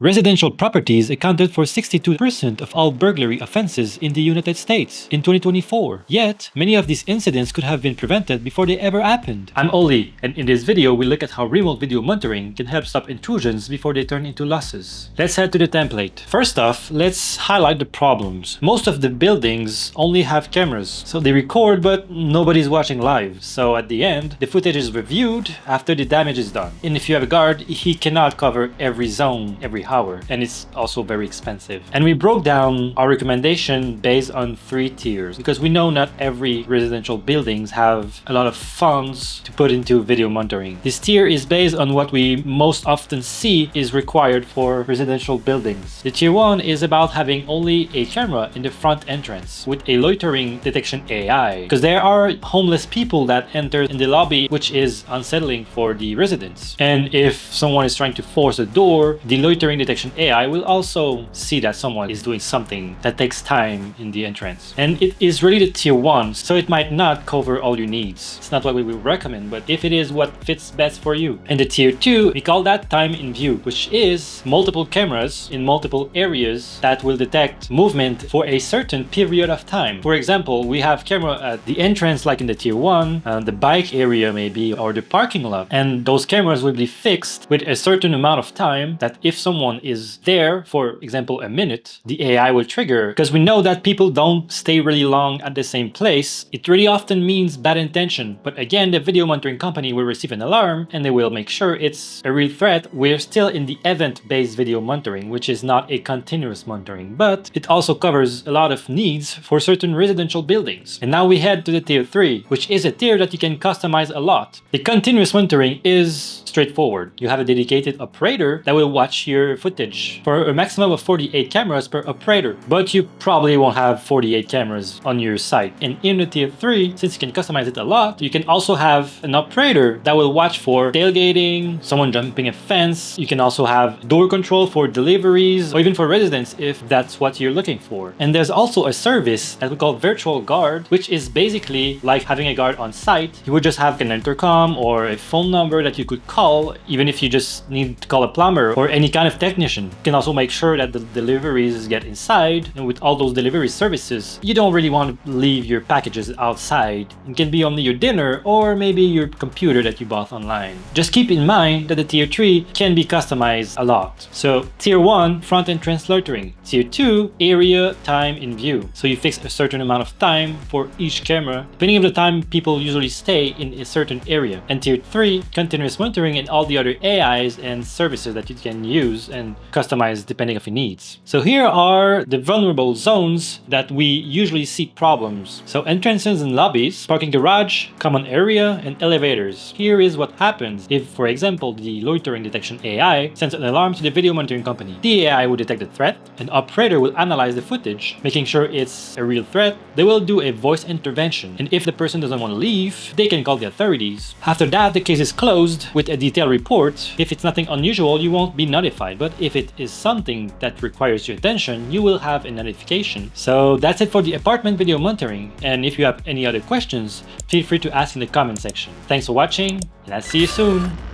Residential properties accounted for 62% of all burglary offenses in the United States in 2024. Yet, many of these incidents could have been prevented before they ever happened. I'm Oli, and in this video, we look at how remote video monitoring can help stop intrusions before they turn into losses. Let's head to the template. First off, let's highlight the problems. Most of the buildings only have cameras, so they record but nobody's watching live. So at the end, the footage is reviewed after the damage is done. And if you have a guard, he cannot cover every zone, every hour, and it's also very expensive. And we broke down our recommendation based on 3 tiers because we know not every residential buildings have a lot of funds to put into video monitoring. This tier is based on what we most often see is required for residential buildings. The tier 1 is about having only a camera in the front entrance with a loitering detection AI, because there are homeless people that enter in the lobby, which is unsettling for the residents. And if someone is trying to force a door, the loitering detection AI will also see that someone is doing something that takes time in the entrance. And it is rated tier 1, so it might not cover all your needs. It's not what we would recommend, but if it is what fits best for you. And the tier 2, we call that time in view, which is multiple cameras in multiple areas that will detect movement for a certain period of time. For example, we have camera at the entrance like in the tier 1, the bike area maybe, or the parking lot. And those cameras will be fixed with a certain amount of time that if someone is there, for example, a minute, the AI will trigger. Because we know that people don't stay really long at the same place. It really often means bad intention. But again, the video monitoring company will receive an alarm and they will make sure it's a real threat. We're still in the event-based video monitoring, which is not a continuous monitoring, but it also covers a lot of needs for certain residential buildings. And now we head to the tier 3, which is a tier that you can customize a lot. The continuous monitoring is straightforward. You have a dedicated operator that will watch your footage for a maximum of 48 cameras per operator, but you probably won't have 48 cameras on your site. And in the tier 3, since you can customize it a lot, you can also have an operator that will watch for tailgating, someone jumping a fence. You can also have door control for deliveries or even for residents if that's what you're looking for. And there's also a service that we call virtual guard, which is basically like having a guard on site. You would just have an intercom or a phone number that you could call, even if you just need to call a plumber or any kind of technician. You can also make sure that the deliveries get inside, and with all those delivery services, you don't really want to leave your packages outside. It can be only your dinner or maybe your computer that you bought online. Just keep in mind that the tier 3 can be customized a lot. So tier 1, front entrance loitering. Tier 2, area time in view. So you fix a certain amount of time for each camera, depending on the time people usually stay in a certain area. And tier 3, continuous monitoring and all the other AIs and services that you can use and customize depending on your needs. So here are the vulnerable zones that we usually see problems. So entrances and lobbies, parking garage, common area, and elevators. Here is what happens if, for example, the loitering detection AI sends an alarm to the video monitoring company. The AI will detect the threat, an operator will analyze the footage, making sure it's a real threat. They will do a voice intervention, and if the person doesn't want to leave, they can call the authorities. After that, the case is closed with a detailed report. If it's nothing unusual, you won't be notified, but if it is something that requires your attention, you will have a notification. So that's it for the apartment video monitoring, and if you have any other questions, feel free to ask in the comment section. Thanks for watching, and I'll see you soon!